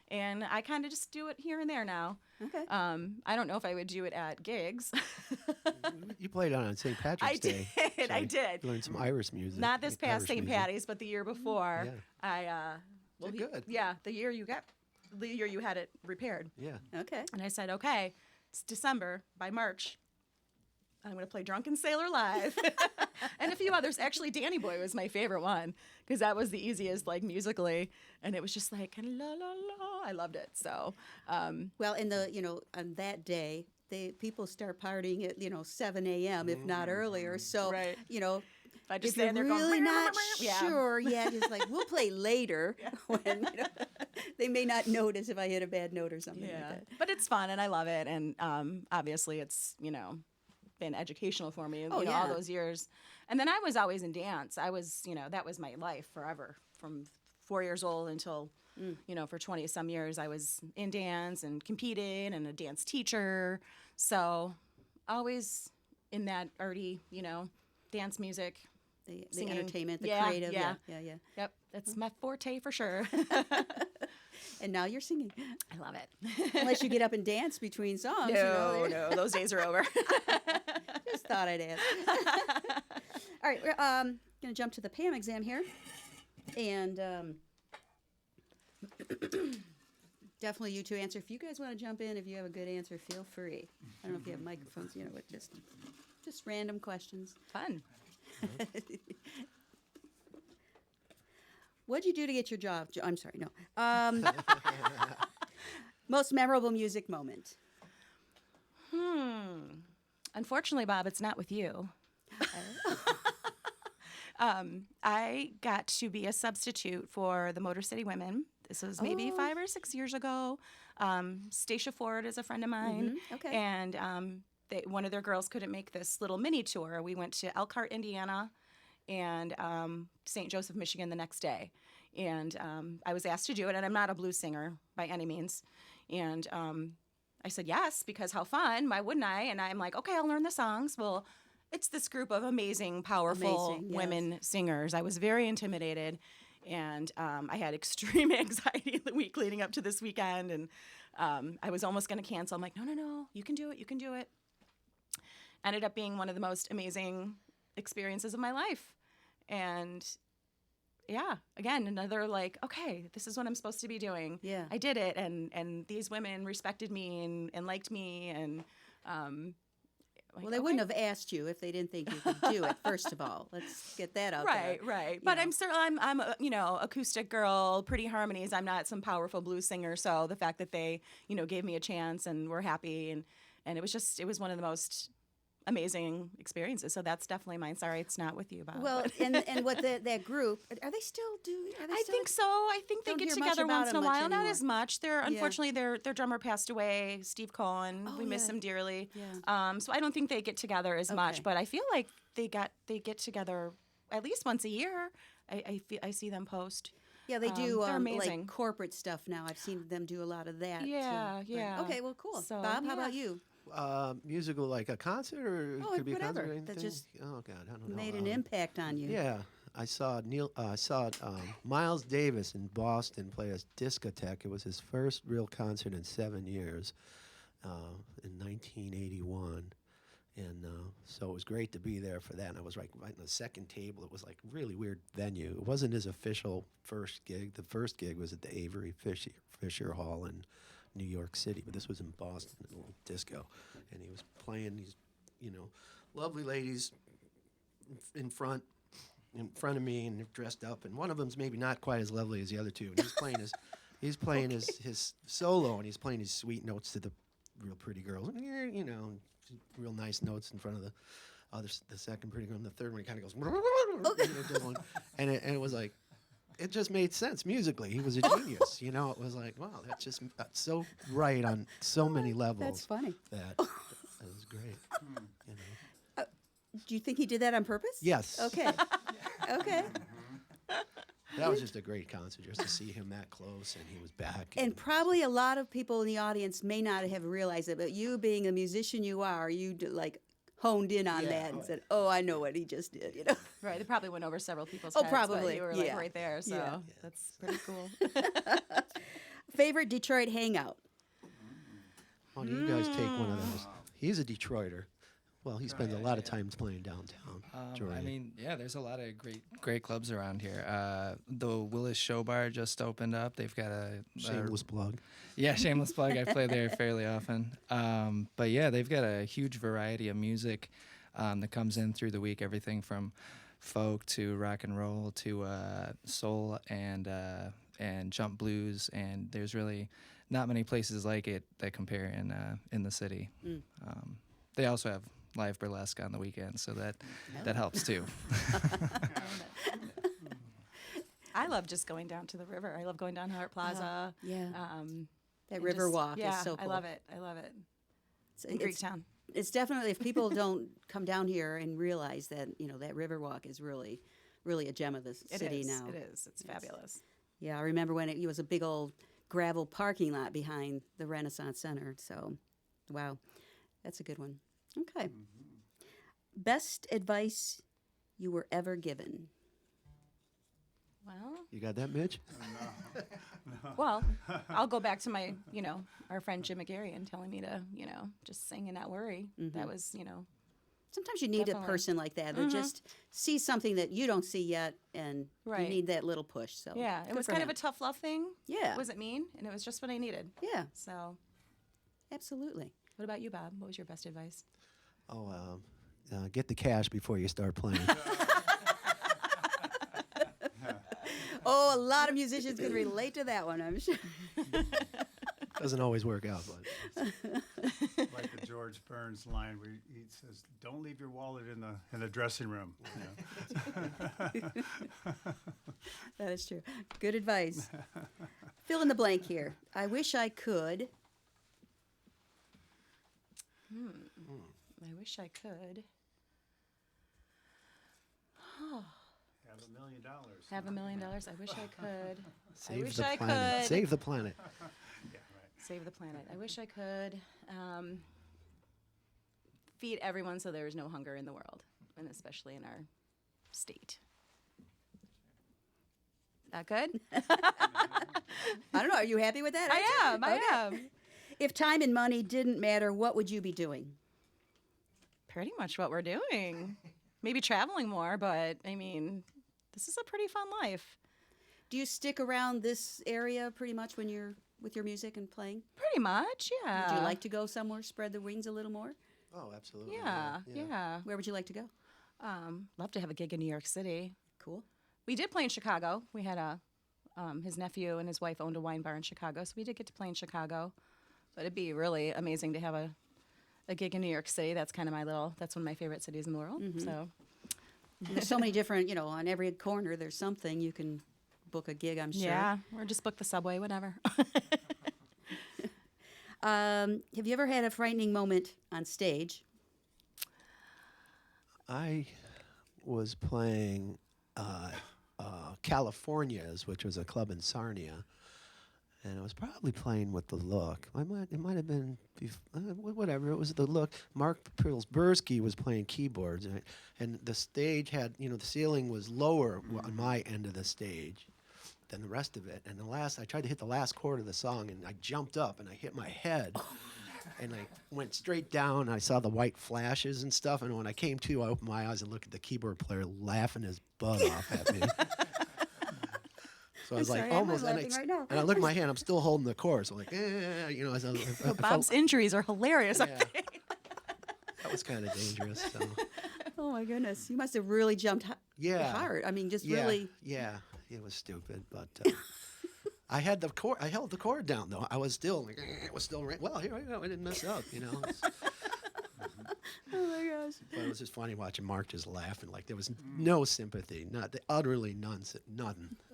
And I kind of just do it here and there now. Okay. I don't know if I would do it at gigs. You played on St. Patrick's Day. I did. You learned some Irish music. Not this past Irish St. music. Patty's, but the year before. Yeah. Well, Did good. Yeah, the year you had it repaired. Yeah. Okay. And I said, okay, it's December. By March, I'm going to play Drunken Sailor live. And a few others. Actually, Danny Boy was my favorite one because that was the easiest, like, musically. And it was just like, la, la, la. I loved it. So, Well, on that day, people start partying at 7 a.m. if not earlier. So Right. if I just if you're stand there really going, not yeah. sure yet, it's like we'll play later when they may not notice if I hit a bad note or something like Yeah. that. But it's fun and I love it. And obviously it's, been educational for me, Oh, all yeah. those years. And then I was always in dance. I was, that was my life forever. From 4 years old until, for 20 some years, I was in dance and competed and a dance teacher. So always in that arty, dance music. The Singing. entertainment, the Yeah, creative. yeah. Yeah. Yep. That's my forte for sure. And now you're singing, I love it. unless you get up and dance between songs. No, those days are over. Just thought I'd ask. All right, we're going to jump to the Pam exam here. And definitely you two answer. If you guys want to jump in, if you have a good answer, feel free. I don't know if you have microphones, but just random questions. Fun. What'd you do to get your job? I'm sorry, no. Most memorable music moment. Unfortunately, Bob, it's not with you. I got to be a substitute for the Motor City Women. This was maybe 5 or 6 years ago. Stacia Ford is a friend of mine. Okay. And one of their girls couldn't make this little mini tour. We went to Elkhart, Indiana, and St. Joseph, Michigan the next day. And I was asked to do it, and I'm not a blues singer by any means. And I said yes, because how fun, why wouldn't I? And I'm like, okay, I'll learn the songs. Well, it's this group of amazing, powerful Amazing, yes. women singers. I was very intimidated, and I had extreme anxiety the week leading up to this weekend, and I was almost going to cancel. I'm like, no, you can do it. Ended up being one of the most amazing experiences of my life. And yeah, again, another like, okay, this is what I'm supposed to be doing. Yeah. I did it, and these women respected me and liked me, and Well, they wouldn't have asked you if they didn't think you could do it. First of all, let's get that out there. Right. You But know. I'm a, acoustic girl, pretty harmonies. I'm not some powerful blues singer. So the fact that they, gave me a chance and were happy, and it was one of the most amazing experiences. So that's definitely mine. Sorry, it's not with you, Bob. Well, but- and what that group, are they still I think so. I think they Don't get hear much together about once in a them much while. Not anymore. as much. Unfortunately, their drummer passed away, Steve Cohen. Oh, We miss yeah. him dearly. Yeah. So I don't think they get together as Okay. much. But I feel like they get together at least once a year. I see them post. Yeah, they do they're amazing. like corporate stuff now. I've seen them do a lot of that. Yeah, too. But- yeah. Okay, well, cool. So, Bob, how yeah. about you? Musical, like a concert, or Oh, could it be a concert whatever. or That anything? just Oh God, I don't know. Made an impact on you. Yeah, I saw Miles Davis in Boston play a discotheque. It was his first real concert in 7 years, in 1981. And so it was great to be there for that. And I was right in the second table. It was like a really weird venue. It wasn't his official first gig. The first gig was at the Avery Fisher Hall in New York City, but this was in Boston, in a little disco. And he was playing these, lovely ladies in front of me, and they're dressed up. And one of them's maybe not quite as lovely as the other two. And he's playing his solo, and he's playing his sweet notes to the real pretty girls. Real nice notes in front of the second pretty girl, and the third one he kind of goes, and it was like, it just made sense musically. He was a genius, It was like, wow, that's just so right on so many levels. That's funny. That was great. Do you think he did that on purpose? Yes. Okay. Okay. That was just a great concert, just to see him that close, and he was back. And probably a lot of people in the audience may not have realized it, but you, being a musician you are, you honed in on that and said, "Oh, I know what he just did," Right. They probably went over several people's Oh, heads. probably, But you were yeah. right there, so Yeah. that's pretty cool. Favorite Detroit hangout? Oh, you guys take one of those. He's a Detroiter. Well, he spends a lot of time playing downtown. I mean, yeah, there's a lot of great clubs around here. The Willis Show Bar just opened up. They've got a Shameless plug. Yeah, shameless plug. I play there fairly often. But yeah, they've got a huge variety of music that comes in through the week. Everything from folk to rock and roll to soul and jump blues. And there's really not many places like it that compare in the city. They also have live burlesque on the weekend, so that helps too. I love just going down to the river. I love going down Hart Plaza. Yeah. That and river just- walk yeah, is so cool. I love it. I love it. In It's, Greektown. it's definitely, if people don't come down here and realize that, that river walk is really, really a gem of the city now. It is. It's fabulous. Yeah, I remember when it was a big old gravel parking lot behind the Renaissance Center. So, wow, that's a good one. Okay. Best advice you were ever given? Well, You got that, Mitch? well, I'll go back to my, our friend Jim McGarry telling me to, just sing and not worry. That was, Sometimes you need Definitely. a person like that that just sees something that you don't see yet, and you Right. need that little push. So yeah, it good was for kind him. of a tough love thing. Yeah. It wasn't mean, and it was just what I needed. Yeah, So, absolutely. what about you, Bob? What was your best advice? Oh, get the cash before you start playing. Oh, a lot of musicians can relate to that one, I'm sure. Doesn't always work out, but Like the George Burns line where he says, "Don't leave your wallet in the dressing room." That is true. Good advice. Fill in the blank here. I wish I could. I wish I could Have $1 million. have $1 million. I wish I could save wish the I planet. could. Save the planet. Yeah, right. save the planet. I wish I could feed everyone so there is no hunger in the world, and especially in our state. That good? I don't know. Are you happy with that? I answer? am. I Okay. am. If time and money didn't matter, what would you be doing? Pretty much what we're doing. Maybe traveling more, but I mean, this is a pretty fun life. Do you stick around this area pretty much when you're with your music and playing? Pretty much, yeah. Would you like to go somewhere, spread the wings a little more? Oh, absolutely. Yeah. Where would you like to go? Love to have a gig in New York City. Cool. We did play in Chicago. We had his nephew and his wife owned a wine bar in Chicago, so we did get to play in Chicago. But it'd be really amazing to have a gig in New York City. That's kind of that's one of my favorite cities in the world. So And there's so many different, on every corner there's something. You can book a gig, I'm sure. yeah, or just book the subway, whatever. Have you ever had a frightening moment on stage? I was playing California's, which was a club in Sarnia, and I was probably playing with the Look. It might have been whatever. It was the Look. Mark Pilsbursky was playing keyboards, and the stage had, the ceiling was lower on my end of the stage than the rest of it. And I tried to hit the last chord of the song, and I jumped up and I hit my head. And I went straight down. I saw the white flashes and stuff. And when I came to, I opened my eyes and looked at the keyboard player laughing his butt off at me. So I was like, almost. And I looked at my hand. I'm still holding the chord. So I'm like, As I Bob's injuries are hilarious. Yeah. That was kind of dangerous. So. Oh my goodness, you must have really jumped hard. I mean, just really. Yeah, it was stupid, but. I had the chord. I held the chord down though. I was still like, it was still right. Well, here I go. I didn't mess up, Oh my gosh. But it was just funny watching Mark just laughing like there was no sympathy, utterly none.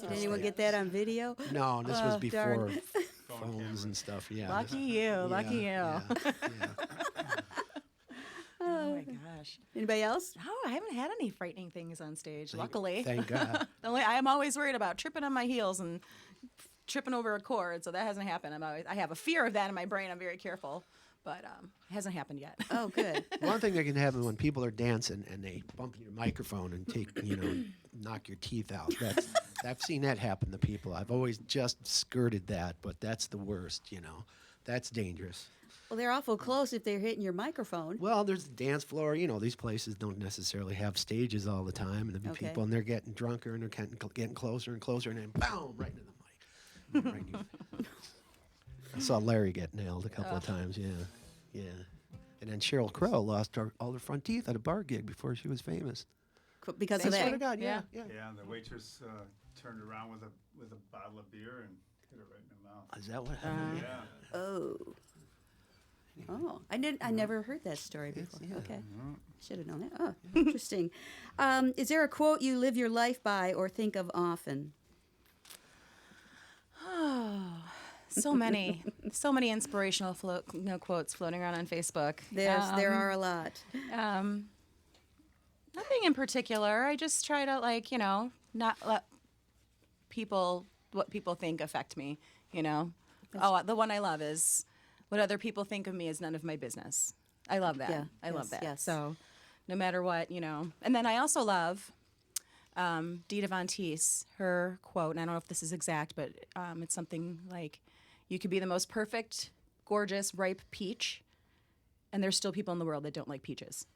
Did anyone get that on video? No, this was before darn. phones and stuff. Yeah. Lucky you. Lucky you. Yeah. Oh my gosh. Anybody else? No, I haven't had any frightening things on stage, luckily. Thank God. I'm always worried about tripping on my heels and tripping over a chord, so that hasn't happened. I have a fear of that in my brain. I'm very careful, but it hasn't happened yet. Oh, good. One thing that can happen when people are dancing and they bump your microphone and knock your teeth out. I've seen that happen to people. I've always just skirted that, but that's the worst, That's dangerous. Well, they're awful close if they're hitting your microphone. Well, there's the dance floor. These places don't necessarily have stages all the time, and there'll be Okay. people, and they're getting drunker, and they're getting closer and closer, and then boom, right into the mic. I saw Larry get nailed a couple of times. Yeah. And then Sheryl Crow lost all her front teeth at a bar gig before she was famous. Because I of swear to that. God, yeah. Yeah, and the waitress turned around with a bottle of beer and hit her right in the mouth. Is that what happened? Yeah. Oh, I never heard that story before. yeah. Okay, should have known that. Oh, interesting. Is there a quote you live your life by or think of often? So many inspirational quotes floating around on Facebook. There are a lot. Nothing in particular. I just try to not let what people think affect me. The one I love is what other people think of me is none of my business. I love that. Yeah, I love that. yes. So no matter what, And then I also love Dita Von Teese, her quote, and I don't know if this is exact, but it's something like, you could be the most perfect, gorgeous, ripe peach, and there's still people in the world that don't like peaches.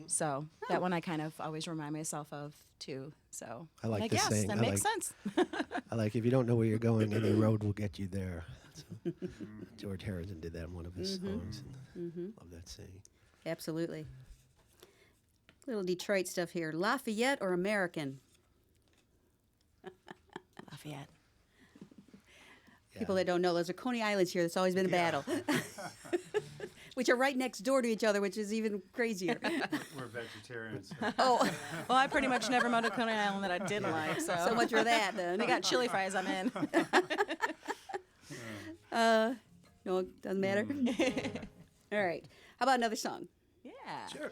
So that one I kind of always remind myself of, too. So I like this yes, saying. that I makes like- sense. I like, if you don't know where you're going, any road will get you there. George Harrison did that in one of his songs. And love that saying. Absolutely. Little Detroit stuff here. Lafayette or American? Lafayette. People that don't know, those are Coney Islands here. That's always been a battle. Which are right next door to each other, which is even crazier. We're vegetarians. So. Oh, Well, I pretty much never met a Coney Island that I didn't like. so much for that then. They got chili fries, I'm in. No, doesn't matter. All right. How about another song? Yeah. Sure.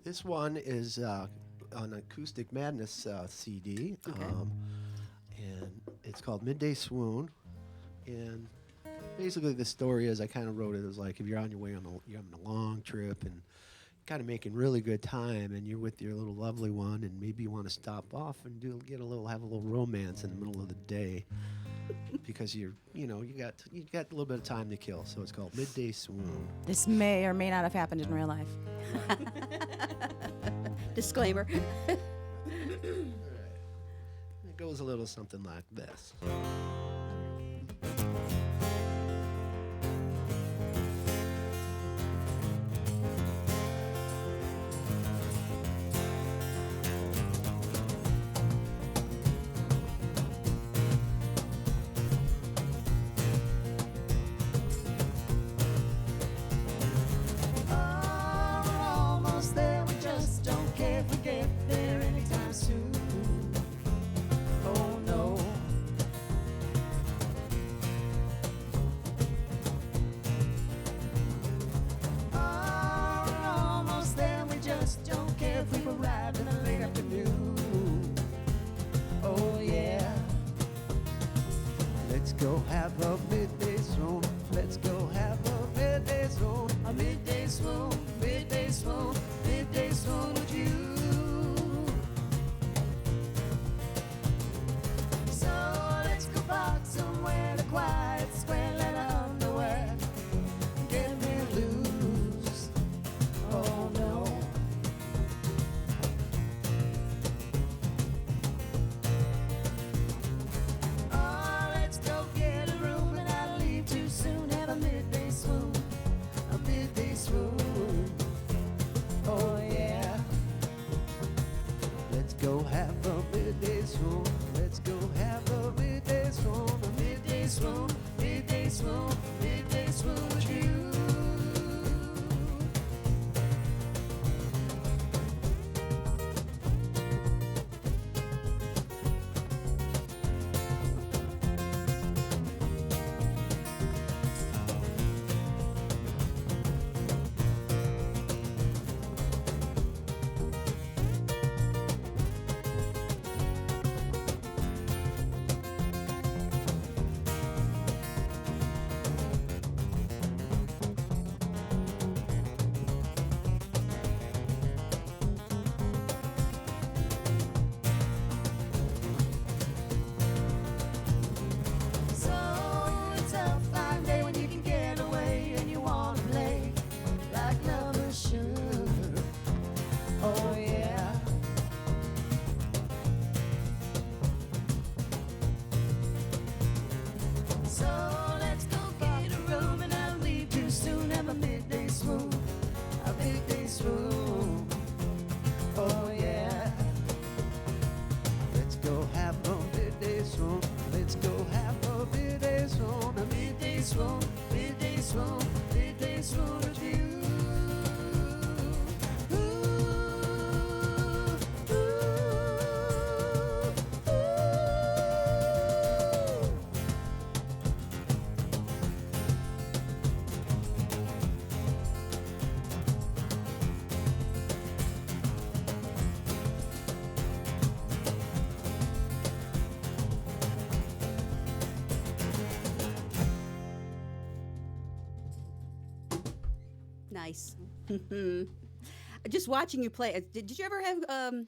This one is on Acoustic Madness CD, and it's called Midday Swoon. And basically, the story is, I kind of wrote it as like, if you're on your way you're having a long trip and kind of making really good time, and you're with your little lovely one, and maybe you want to stop off and have a little romance in the middle of the day, because you got a little bit of time to kill. So it's called Midday Swoon. This may or may not have happened in real life. Disclaimer. It goes a little something like this. Almost there, we just don't care if we get there anytime soon. Oh no, go have a midday swoon. Let's go have a midday swoon. A midday swoon, midday swoon, midday swoon with you. So let's go park somewhere to quiet square, let our underwear get me loose. Oh no. Oh, let's go get a room and I'll leave too soon. Have a midday swoon, a midday swoon. Oh yeah. Let's go have a midday swoon. Let's go have a midday swoon, a midday swoon, midday swoon, midday swoon with you. So it's a fine day when you can get away and you wanna play like lovers should. Oh yeah. So let's go get a room and I'll leave too soon. Have a midday swoon, a midday swoon. Oh yeah. Let's go have a midday swoon. Let's go have a midday swoon, a midday swoon, midday swoon, midday swoon with you. Nice. Just watching you play. Did you ever have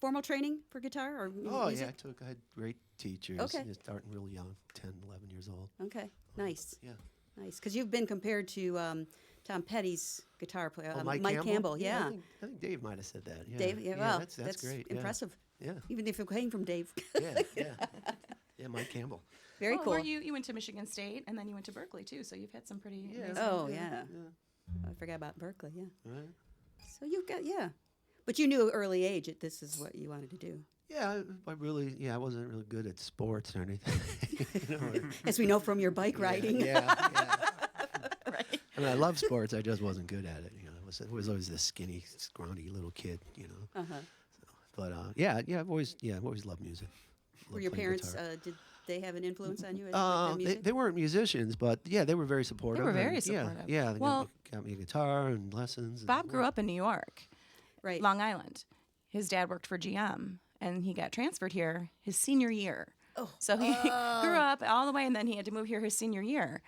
formal training for guitar or Oh music? yeah, I had great teachers. Okay. Just starting really young, 10, 11 years old. Okay, nice. Yeah. Nice, because you've been compared to Tom Petty's guitar player, Oh, Mike Campbell. Yeah, I think Dave might have said that. Yeah. Dave. Yeah, well, that's great. yeah. impressive. Yeah. Even if it came from Dave. Yeah. Yeah, Mike Campbell. Very Well, cool. You went to Michigan State and then you went to Berkeley too, so you've had some pretty amazing- Oh yeah. I forgot about Berkeley. Yeah. Right. So you've got but you knew early age that this is what you wanted to do. Yeah, I wasn't really good at sports or anything. you know, or- As we know from your bike riding. Yeah. Right. I mean, I love sports. I just wasn't good at it. You know, I was always this skinny, scrawny little kid. You know. Uh-huh. But I've always loved music. Were Loved your playing parents? guitar. Did they have an influence on you? With the music? They weren't musicians, but yeah, they were very supportive. were very and, supportive. Yeah, they Well- got me a guitar and lessons. And, Bob grew up in New York, Right. Long Island. His dad worked for GM, and he got transferred here his senior year. Oh. So he grew up all the way, and then he had to move here his senior year.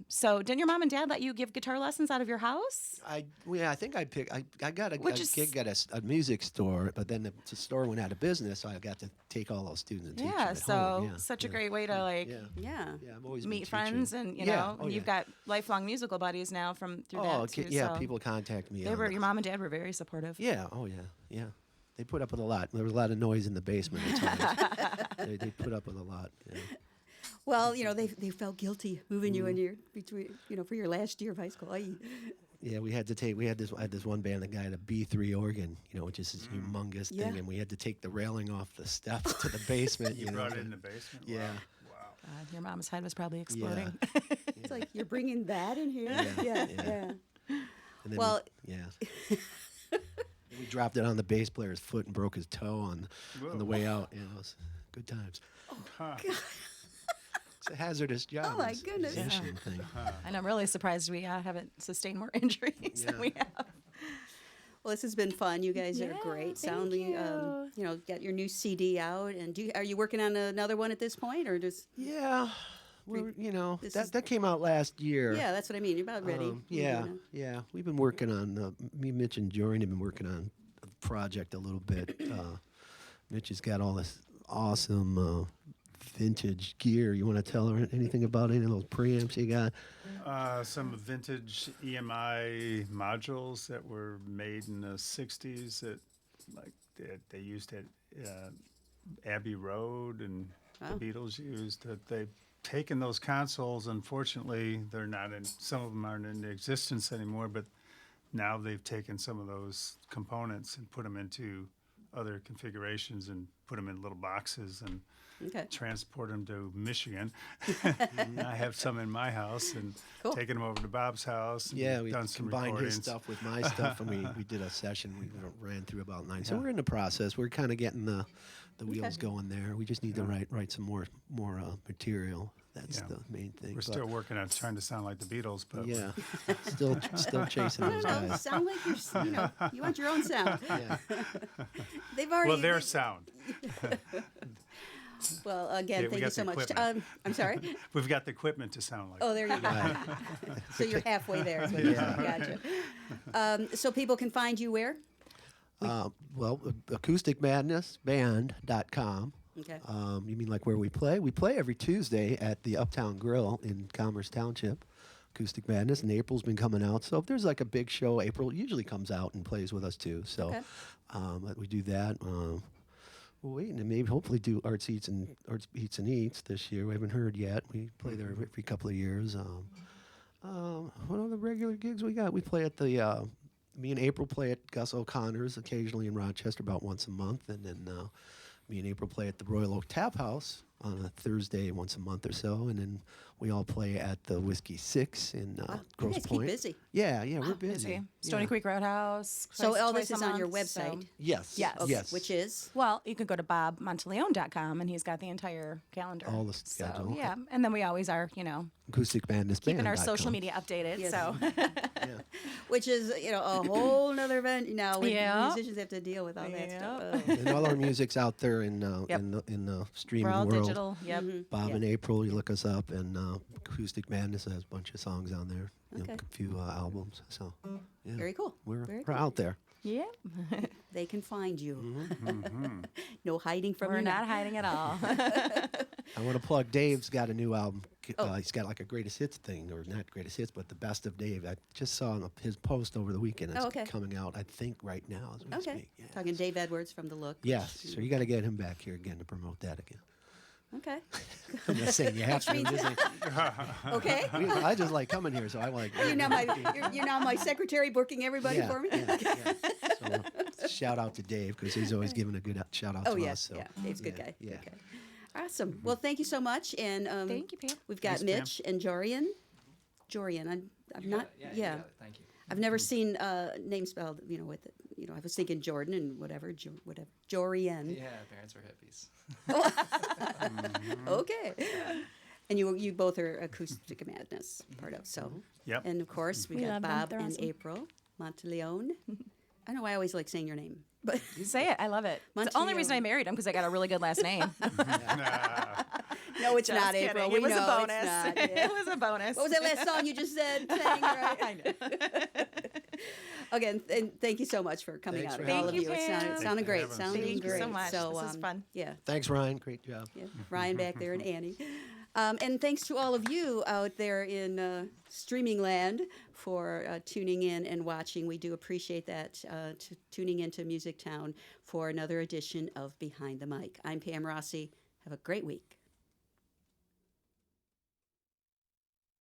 So didn't your mom and dad let you give guitar lessons out of your house? I think I picked. I got a Which is- gig at a music store, but then the store went out of business, so I got to take all those students and teach them Yeah, at so home. Yeah, such a yeah, great way to like Yeah, Yeah. yeah. I've always been meet teaching. friends, and you Yeah, know, oh, you've yeah. got lifelong musical buddies now from through Oh, that too. yeah. so People contact me. they on were the- your mom and dad were very supportive. Yeah. Oh, yeah. Yeah. They put up with a lot. There was a lot of noise in the basement at times. they put up with a lot. Yeah. Well, you know, they felt guilty moving you in your for your last year of high school. Ay. Yeah, I had this one band that had a B3 organ, which is this humongous thing, Yeah. and we had to take the railing off the steps to the basement. You know, brought it to- in the basement? Yeah. Wow. Your mom's head was probably exploding. It's like you're bringing that in here. Yeah, Yeah. yeah. And then Well- we dropped it on the bass player's foot and broke his toe on the Whoa. way out. It was good times. Huh. It's a hazardous job. Oh, my this goodness. musician thing. And I'm really surprised we haven't sustained more injuries than Yeah. we have. Well, this has been fun. You guys are Yeah, great. thank Sounding, you. got your new CD out, and are you working on another one at this point, or just? Yeah, we're This is- that came out last year. Yeah, that's what I mean. You're about ready. Yeah, yeah. We've been working on me, Mitch, and Jordan have been working on a project a little bit. Mitch has got all this awesome vintage gear. You want to tell her anything about any of those preamps you got? Some vintage EMI modules that were made in the '60s that, like, they used at Abbey Road, and Wow. the Beatles used. That they've taken those consoles. Unfortunately, they're not in. Some of them aren't in existence anymore. But now they've taken some of those components and put them into other configurations and put them in little boxes and Okay. transport them to Michigan. I have some in my house and Cool. taken them over to Bob's house. And Yeah, we done some combined his recordings. stuff with my stuff, and we did a session. We ran through about 9. So we're in the process. We're kind of getting the wheels going there. We just need to write some more material. That's Yeah. the main thing. We're But, still working on trying to sound like the Beatles, but yeah, still chasing those Well, guys. sound like you want your own sound. Yeah. They've already. well, their sound. Well, again, Yeah, we thank you got so the much. equipment. I'm sorry. We've got the equipment to sound like. Oh, there you go. Right. So you're halfway there. Is what you're saying. Gotcha. So people can find you where? Well, acousticmadnessband.com. Okay. You mean like where we play? We play every Tuesday at the Uptown Grill in Commerce Township. Acoustic Madness, and April's been coming out. So if there's like a big show, April usually comes out and plays with us too. So Okay. we do that. We're waiting to maybe hopefully do Arts Eats and Eats this year. We haven't heard yet. We play there every couple of years. What other regular gigs we got? We play at the. Me and April play at Gus O'Connor's occasionally in Rochester about once a month, and then me and April play at the Royal Oak Tap House on a Thursday once a month or so, and then we all play at the Whiskey Six in You Grosse guys keep Pointe. busy. Yeah, we're busy. Stony Yeah. Creek Roadhouse. So twice- all this twice is a on your month, so- website. Yes. Yes. Okay, Yes. Which is? Well, you can go to bobmonteleone.com and he's got the entire calendar. All the schedule. So, yeah, and then we always are, Acoustic Madness keeping our Band.com. social media updated. Yes. So Which is, a whole nother event now. When Yeah. musicians have to deal with all that stuff. Yep. Oh. And all our music's out there in Yep. in the streaming we're all world. digital. Yep. Bob Yeah. and April, you look us up, and Acoustic Madness has a bunch of songs on there. Okay. A few albums. So yeah, Very cool. we're Very we're cool. out there. Yeah. They can find you. No hiding from We're you. now. not hiding at all. I want to plug Dave's got a new album. Oh. He's got like a greatest hits thing, or not greatest hits, but the best of Dave. I just saw his post over the weekend. It's Oh, okay. coming out, I think, right now as we Okay. speak. Yeah. Talking Dave Edwards from The Look. Yes, so you got to get him back here again to promote that again. Okay. I'm not saying you have to. I'm just saying- Okay. I just like coming here, so I like. You're now my secretary booking everybody yeah, for me? yeah, yeah. So, shout out to Dave because he's always giving a good shout out Oh, to yes. us. So, Yeah. Dave's a good guy. Yeah. Good guy. Awesome. Well, thank you so much. And Thank you, Pam. we've got Thanks, Pam. Mitch and Jorian. I'm not. Yeah. Thank you. I've never seen names spelled, with it. I was thinking Jordan and whatever, whatever. Jorian. Yeah, parents were hippies. Okay. And you both are Acoustic Madness part of. So. Yep. And of course we We got love them. Bob They're and awesome. April Monteleone. I know I always like saying your name, but You say it. I love it. It's the only reason I married him because I got a really good last name. no, it's Just not kidding. April. It We was know a bonus. It's not, yeah. It was a bonus. What was that last song you just said? Sang, right? I know. Again, and thank you so much for coming Thanks out, for all having of us. you. It Thank you, sounded, Pam. sounded great. Thank you for Sounding having us. great. Thank you so much. So, This is fun. Yeah, Thanks, Ryan. Great job. yeah. Ryan back there and Annie. And thanks to all of you out there in streaming land for tuning in and watching. We do appreciate that, tuning into MusicTown for another edition of Behind the Mic. I'm Pam Rossi. Have a great week.